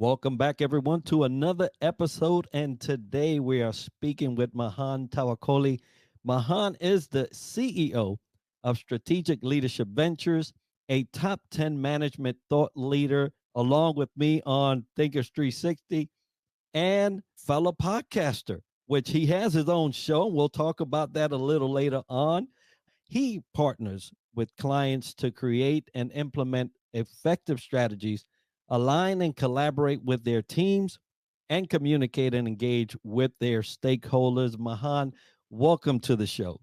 Welcome back, everyone, to another episode. And today we are speaking with Mahan Tavakoli. Mahan is the CEO of Strategic Leadership Ventures, a top 10 management thought leader, along with me on Thinkers 360, and fellow podcaster, which he has his own show. We'll talk about that a little later on. He partners with clients to create and implement effective strategies, align and collaborate with their teams, and communicate and engage with their stakeholders. Mahan, welcome to the show.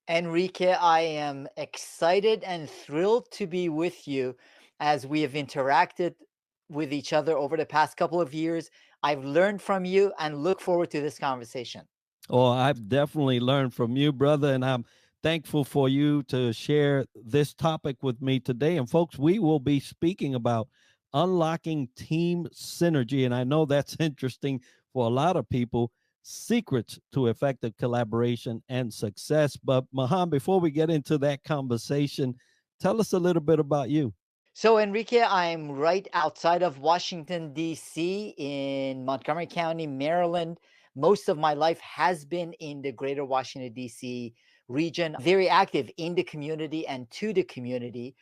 Enrique, I am excited and thrilled to be with you as we have interacted with each other over the past couple of years. I've learned from you and look forward to this conversation. Oh, I've definitely learned from you, brother, and I'm thankful for you to share this topic with me today. And folks, we will be speaking about unlocking team synergy. And I know that's interesting for a lot of people, secrets to effective collaboration and success. But Mahan, before we get into that conversation, tell us a little bit about you. So, Enrique, I'm right outside of Washington, D.C., in Montgomery County, Maryland. Most of my life has been in the greater Washington, D.C. region, very active in the community and to the community.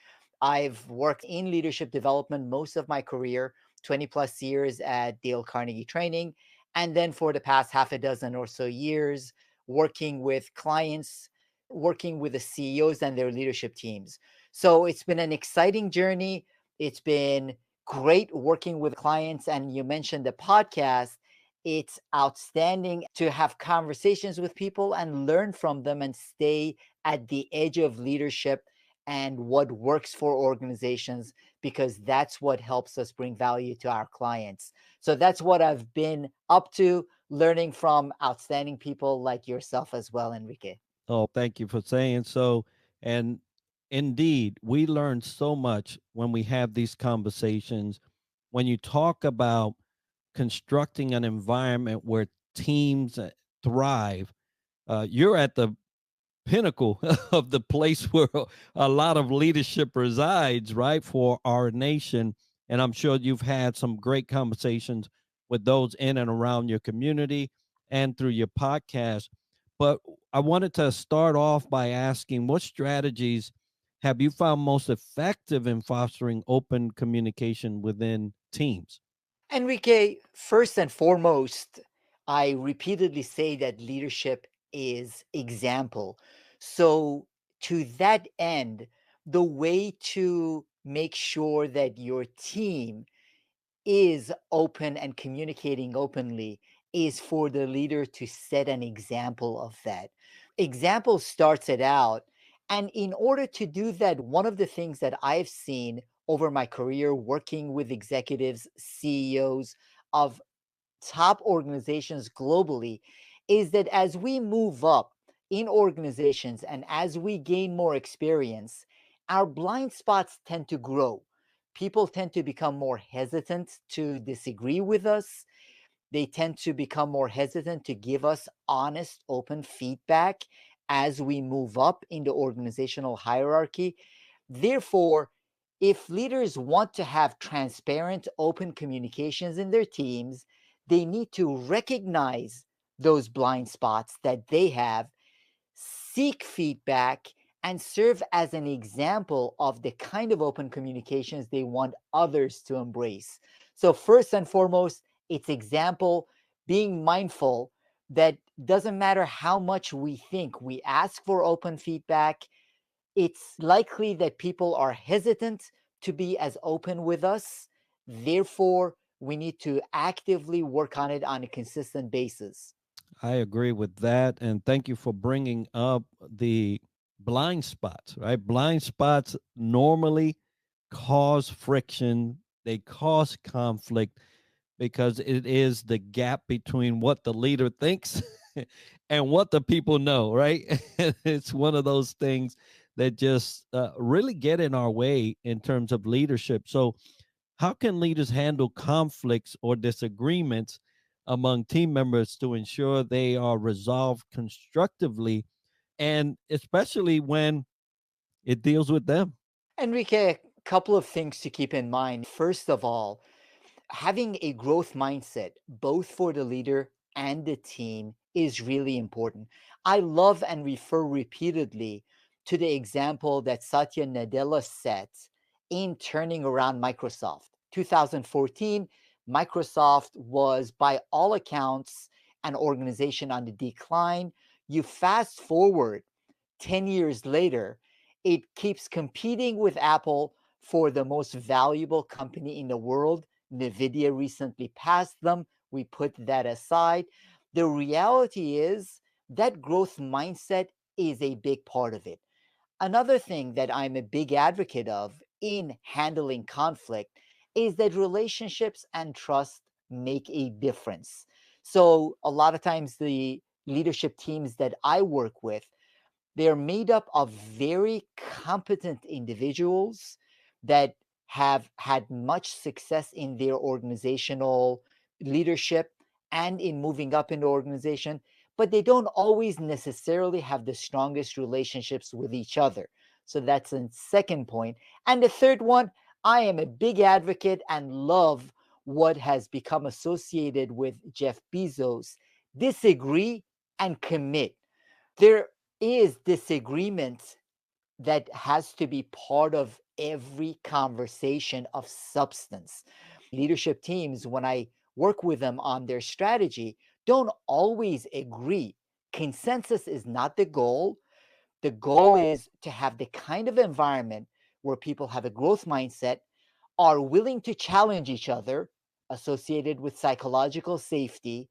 I've worked in leadership development most of my career, 20 plus years at Dale Carnegie Training. And then for the past half a dozen or so years, working with clients, working with the CEOs and their leadership teams. So it's been an exciting journey. It's been great working with clients. And you mentioned the podcast. It's outstanding to have conversations with people and learn from them and stay at the edge of leadership and what works for organizations, because that's what helps us bring value to our clients. So that's what I've been up to, learning from outstanding people like yourself as well, Enrique. Oh, thank you for saying so. And indeed, we learn so much when we have these conversations. When you talk about constructing an environment where teams thrive, you're at the pinnacle of the place where a lot of leadership resides, right, for our nation. And I'm sure you've had some great conversations with those in and around your community and through your podcast. But I wanted to start off by asking, what strategies have you found most effective in fostering open communication within teams? Enrique, first and foremost, I repeatedly say that leadership is example. So, to that end, the way to make sure that your team is open and communicating openly is for the leader to set an example of that. Example starts it out. And in order to do that, one of the things that I've seen over my career working with executives, CEOs of top organizations globally is that as we move up in organizations and as we gain more experience, our blind spots tend to grow. People tend to become more hesitant to disagree with us. They tend to become more hesitant to give us honest, open feedback as we move up in the organizational hierarchy. Therefore, if leaders want to have transparent, open communications in their teams, they need to recognize those blind spots that they have, seek feedback, and serve as an example of the kind of open communications they want others to embrace. So, first and foremost, it's example, being mindful that doesn't matter how much we think we ask for open feedback, it's likely that people are hesitant to be as open with us. Therefore, we need to actively work on it on a consistent basis. I agree with that. And thank you for bringing up the blind spots, right? Blind spots normally cause friction, they cause conflict because it is the gap between what the leader thinks and what the people know, right? It's one of those things that just really get in our way in terms of leadership. So, how can leaders handle conflicts or disagreements among team members to ensure they are resolved constructively, and especially when it deals with them? Enrique, a couple of things to keep in mind. First of all, having a growth mindset, both for the leader and the team, is really important. I love and refer repeatedly to the example that Satya Nadella set in turning around Microsoft. 2014, Microsoft was, by all accounts, an organization on the decline. You fast forward 10 years later, it keeps competing with Apple for the most valuable company in the world. NVIDIA recently passed them. We put that aside. The reality is that growth mindset is a big part of it. Another thing that I'm a big advocate of in handling conflict is that relationships and trust make a difference. So, a lot of times, the leadership teams that I work with, they're made up of very competent individuals that have had much success in their organizational leadership and in moving up in the organization, but they don't always necessarily have the strongest relationships with each other. So that's a second point. And the third one, I am a big advocate and love what has become associated with Jeff Bezos: disagree and commit. There is disagreement that has to be part of every conversation of substance. Leadership teams, when I work with them on their strategy, don't always agree. Consensus is not the goal. The goal is to have the kind of environment where people have a growth mindset, are willing to challenge each other, associated with psychological safety,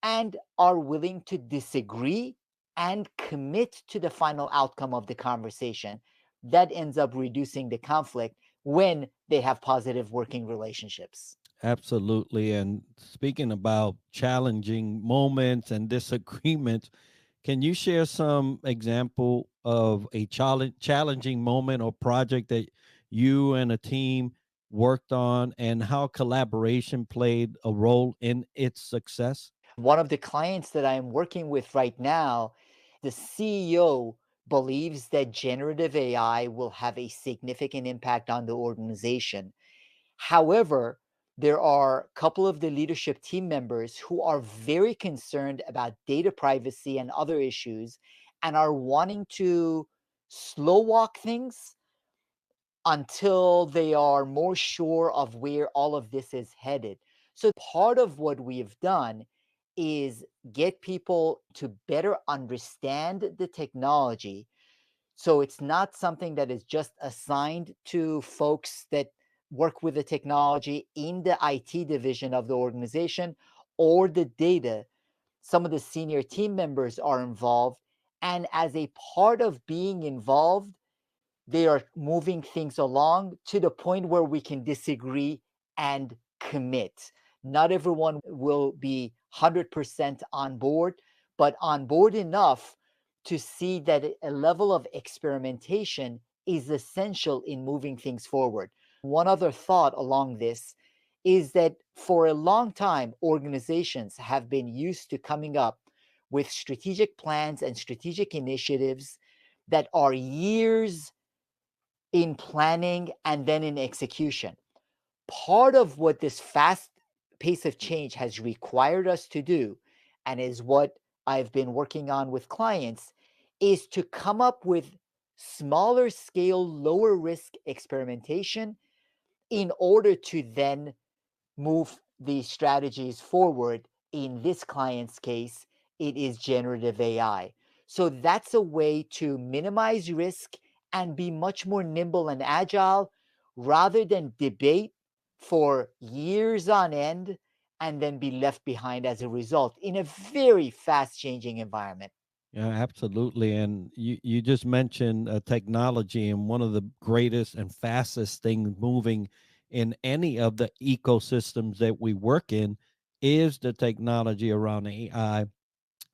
and are willing to disagree and commit to the final outcome of the conversation. That ends up reducing the conflict when they have positive working relationships. Absolutely. And speaking about challenging moments and disagreements, can you share some example of a challenging moment or project that you and a team worked on and how collaboration played a role in its success? One of the clients that I'm working with right now, the CEO believes that generative AI will have a significant impact on the organization. However, there are a couple of the leadership team members who are very concerned about data privacy and other issues and are wanting to slow walk things until they are more sure of where all of this is headed. So, part of what we've done is get people to better understand the technology, so it's not something that is just assigned to folks that work with the technology in the IT division of the organization or the data. Some of the senior team members are involved. And as a part of being involved, they are moving things along to the point where we can disagree and commit. Not everyone will be 100% on board, but on board enough to see that a level of experimentation is essential in moving things forward. One other thought along this is that for a long time, organizations have been used to coming up with strategic plans and strategic initiatives that are years in planning and then in execution. Part of what this fast pace of change has required us to do, and is what I've been working on with clients, is to come up with smaller scale, lower risk experimentation in order to then move these strategies forward. In this client's case, it is generative AI. So that's a way to minimize risk and be much more nimble and agile rather than debate for years on end and then be left behind as a result in a very fast changing environment. Yeah, absolutely. And you just mentioned technology, and one of the greatest and fastest things moving in any of the ecosystems that we work in is the technology around AI.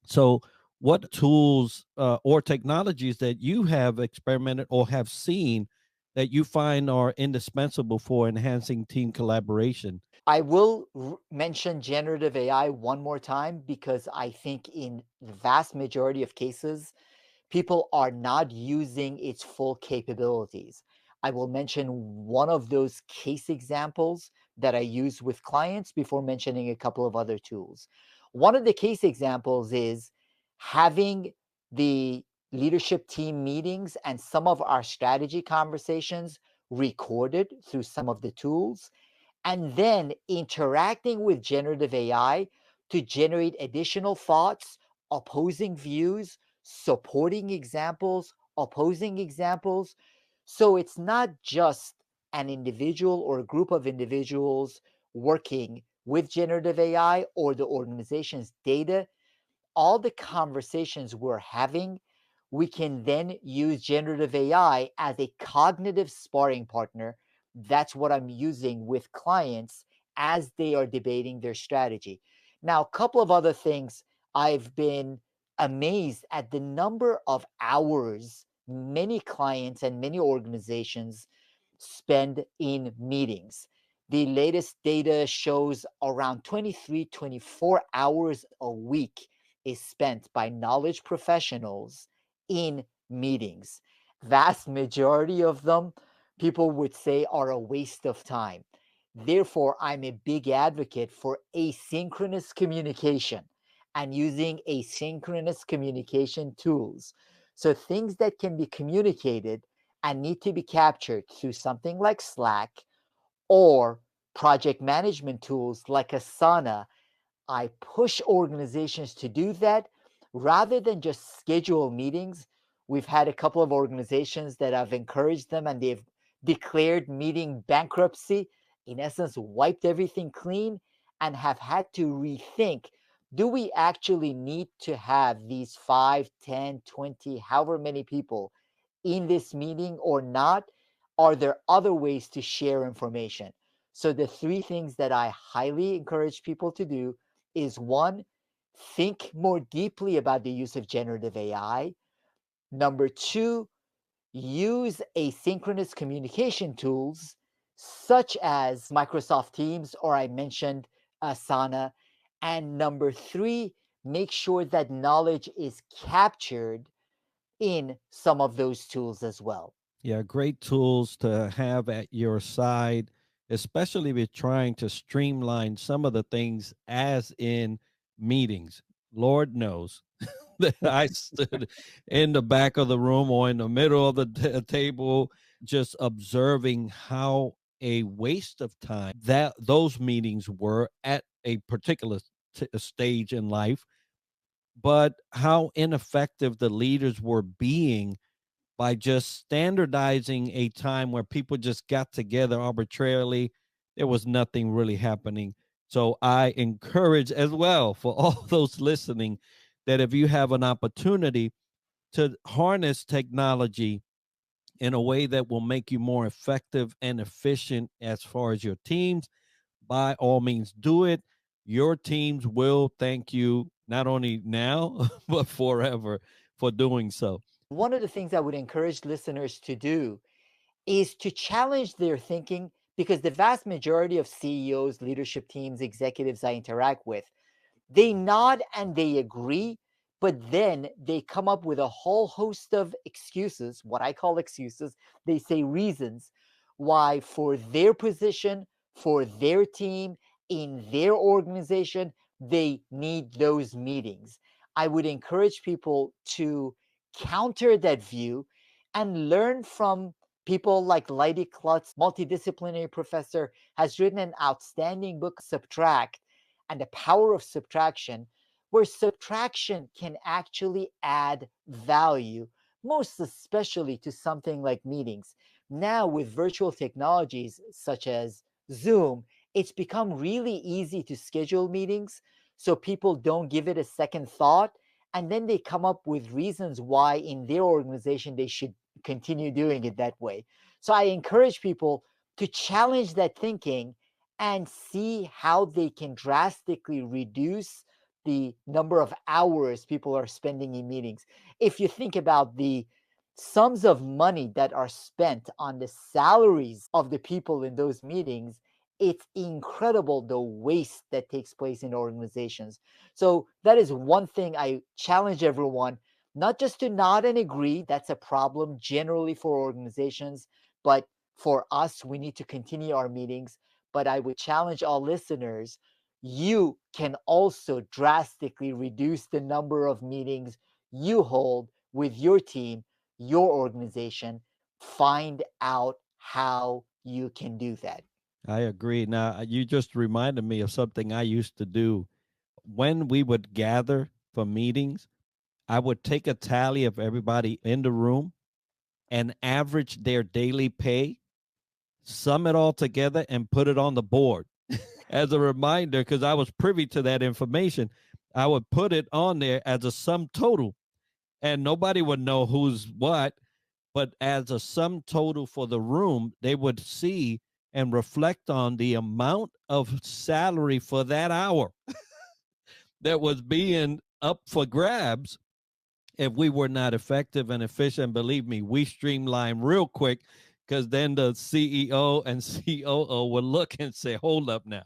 So, what tools or technologies that you have experimented or have seen that you find are indispensable for enhancing team collaboration? I will mention generative AI one more time because I think in the vast majority of cases, people are not using its full capabilities. I will mention one of those case examples that I use with clients before mentioning a couple of other tools. One of the case examples is having the leadership team meetings and some of our strategy conversations recorded through some of the tools, and then interacting with generative AI to generate additional thoughts, opposing views, supporting examples, opposing examples. So it's not just an individual or a group of individuals working with generative AI or the organization's data. All the conversations we're having, we can then use generative AI as a cognitive sparring partner. That's what I'm using with clients as they are debating their strategy. Now, a couple of other things. I've been amazed at the number of hours many clients and many organizations spend in meetings. The latest data shows around 23, 24 hours a week is spent by knowledge professionals in meetings. Vast majority of them, people would say, are a waste of time. Therefore, I'm a big advocate for asynchronous communication and using asynchronous communication tools. So things that can be communicated and need to be captured through something like Slack or project management tools like Asana. I push organizations to do that rather than just schedule meetings. We've had a couple of organizations that I've encouraged them and they've declared meeting bankruptcy, in essence, wiped everything clean, and have had to rethink, do we actually need to have these 5, 10, 20, however many people in this meeting or not? Are there other ways to share information? So, the three things that I highly encourage people to do is one, think more deeply about the use of generative AI. Number two, use asynchronous communication tools such as Microsoft Teams, or I mentioned Asana. And number three, make sure that knowledge is captured in some of those tools as well. Yeah, great tools to have at your side, especially if you're trying to streamline some of the things as in meetings. Lord knows that I stood in the back of the room or in the middle of the table, just observing how a waste of time that those meetings were at a particular stage in life, but how ineffective the leaders were being by just standardizing a time where people just got together arbitrarily. There was nothing really happening. So I encourage as well for all those listening that if you have an opportunity to harness technology in a way that will make you more effective and efficient as far as your teams, by all means do it. Your teams will thank you not only now, but forever for doing so. One of the things I would encourage listeners to do is to challenge their thinking, because the vast majority of CEOs, leadership teams, executives I interact with, they nod and they agree, but then they come up with a whole host of excuses, what I call excuses. They say reasons why, for their position, for their team, in their organization, they need those meetings. I would encourage people to counter that view and learn from people like Leidy Klutz, multidisciplinary professor, has written an outstanding book, Subtract, and the power of subtraction, where subtraction can actually add value, most especially to something like meetings. Now, with virtual technologies such as Zoom, it's become really easy to schedule meetings so people don't give it a second thought. And then they come up with reasons why in their organization they should continue doing it that way. So I encourage people to challenge that thinking and see how they can drastically reduce the number of hours people are spending in meetings. If you think about the sums of money that are spent on the salaries of the people in those meetings, it's incredible the waste that takes place in organizations. So, that is one thing I challenge everyone, not just to nod and agree, that's a problem generally for organizations, but for us, we need to continue our meetings, but I would challenge all listeners, you can also drastically reduce the number of meetings you hold with your team, your organization. Find out how you can do that. I agree. Now, you just reminded me of something I used to do when we would gather for meetings. I would take a tally of everybody in the room and average their daily pay, sum it all together, and put it on the board as a reminder, because I was privy to that information. I would put it on there as a sum total, and nobody would know who's what, but as a sum total for the room, they would see and reflect on the amount of salary for that hour that was being up for grabs if we were not effective and efficient. Believe me, we streamline real quick, because then the CEO and COO would look and say, hold up now.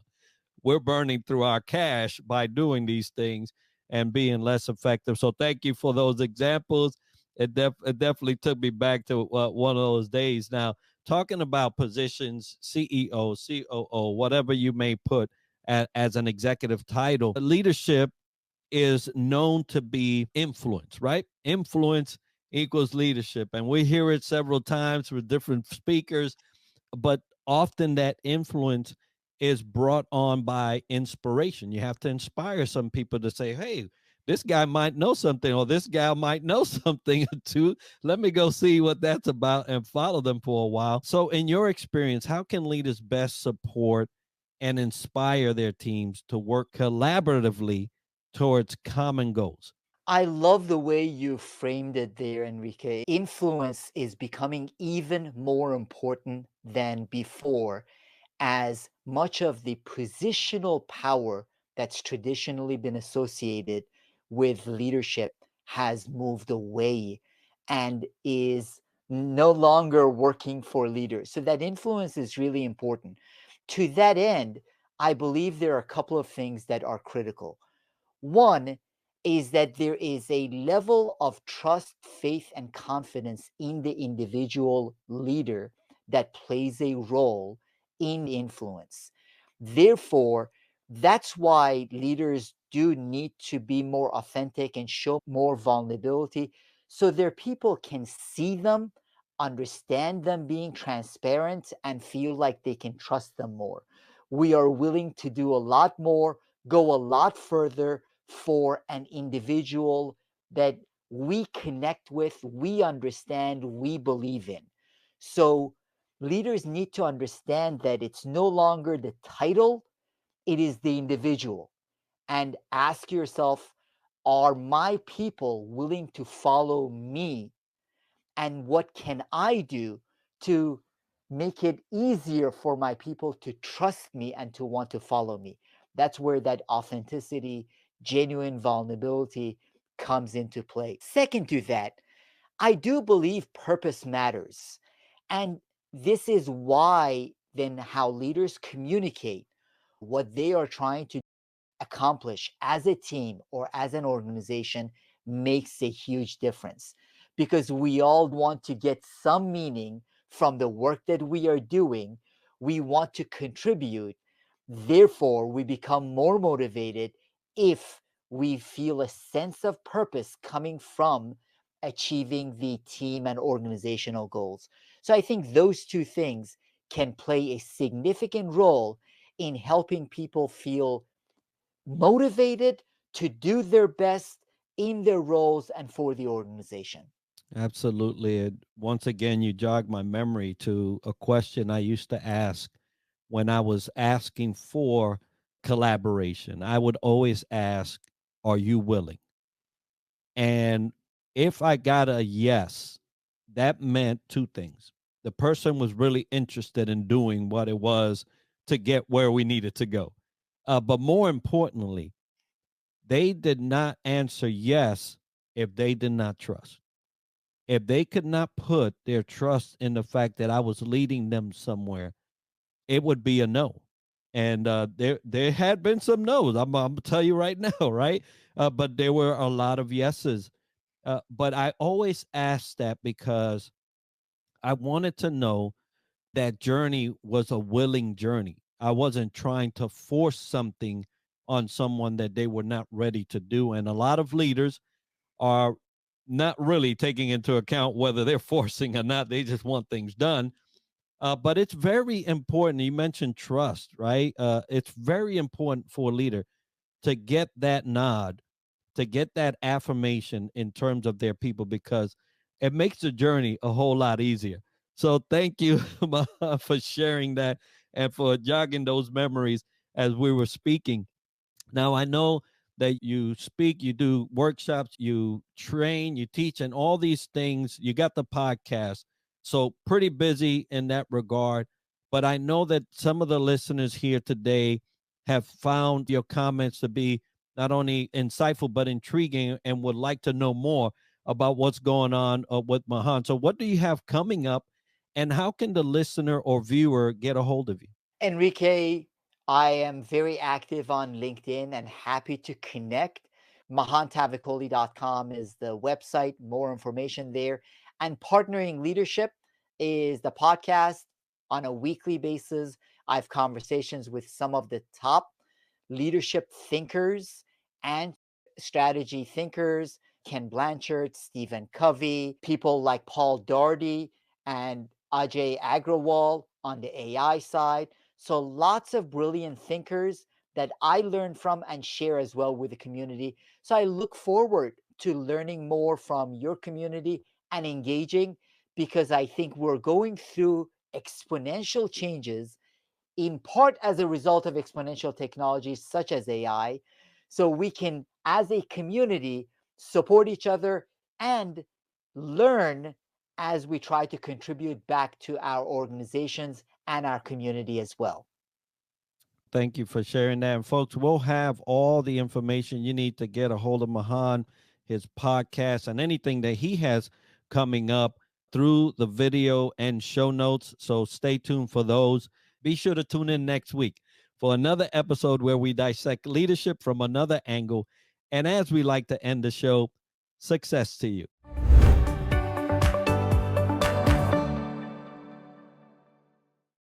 We're burning through our cash by doing these things and being less effective. So thank you for those examples. It definitely took me back to one of those days. Now, talking about positions, CEO, COO, whatever you may put as an executive title, leadership is known to be influence, right? Influence equals leadership. And we hear it several times with different speakers, but often that influence is brought on by inspiration. You have to inspire some people to say, hey, this guy might know something, or this guy might know something too. Let me go see what that's about and follow them for a while. So, in your experience, how can leaders best support and inspire their teams to work collaboratively towards common goals? I love the way you framed it there, Enrique. Influence is becoming even more important than before, as much of the positional power that's traditionally been associated with leadership has moved away and is no longer working for leaders. So that influence is really important. To that end, I believe there are a couple of things that are critical. One is that there is a level of trust, faith, and confidence in the individual leader that plays a role in influence. Therefore, that's why leaders do need to be more authentic and show more vulnerability so their people can see them, understand them being transparent, and feel like they can trust them more. We are willing to do a lot more, go a lot further for an individual that we connect with, we understand, we believe in. So leaders need to understand that it's no longer the title, it is the individual. And ask yourself, are my people willing to follow me? And what can I do to make it easier for my people to trust me and to want to follow me? That's where that authenticity, genuine vulnerability comes into play. Second to that, I do believe purpose matters. And this is why then how leaders communicate what they are trying to accomplish as a team or as an organization makes a huge difference, because we all want to get some meaning from the work that we are doing. We want to contribute. Therefore, we become more motivated if we feel a sense of purpose coming from achieving the team and organizational goals. So I think those two things can play a significant role in helping people feel motivated to do their best in their roles and for the organization. Absolutely. And once again, you jog my memory to a question I used to ask when I was asking for collaboration. I would always ask, are you willing? And if I got a yes, that meant two things. The person was really interested in doing what it was to get where we needed to go. But more importantly, they did not answer yes if they did not trust. If they could not put their trust in the fact that I was leading them somewhere, it would be a no. And there had been some no's. I'm gonna tell you right now, right? But there were a lot of yeses. But I always asked that because I wanted to know that journey was a willing journey. I wasn't trying to force something on someone that they were not ready to do. And a lot of leaders are not really taking into account whether they're forcing or not. They just want things done. But it's very important. You mentioned trust, right? It's very important for a leader to get that nod, to get that affirmation in terms of their people, because it makes the journey a whole lot easier. So thank you for sharing that and for jogging those memories as we were speaking. Now, I know that you speak, you do workshops, you train, you teach, and all these things. You got the podcast. So, pretty busy in that regard. But I know that some of the listeners here today have found your comments to be not only insightful, but intriguing and would like to know more about what's going on with Mahan. So, what do you have coming up, and how can the listener or viewer get a hold of you? Enrique, I am very active on LinkedIn and happy to connect. MahanTavakoli.com is the website, more information there. And Partnering Leadership is the podcast. On a weekly basis, I have conversations with some of the top leadership thinkers and strategy thinkers, Ken Blanchard, Stephen Covey, people like Paul Daugherty and Ajay Agrawal on the AI side. So lots of brilliant thinkers that I learn from and share as well with the community. So I look forward to learning more from your community and engaging, because I think we're going through exponential changes in part as a result of exponential technologies such as AI. So we can, as a community, support each other and learn as we try to contribute back to our organizations and our community as well. Thank you for sharing that. And folks, we'll have all the information you need to get a hold of Mahan, his podcast, and anything that he has coming up through the video and show notes. So stay tuned for those. Be sure to tune in next week for another episode where we dissect leadership from another angle. And as we like to end the show, success to you.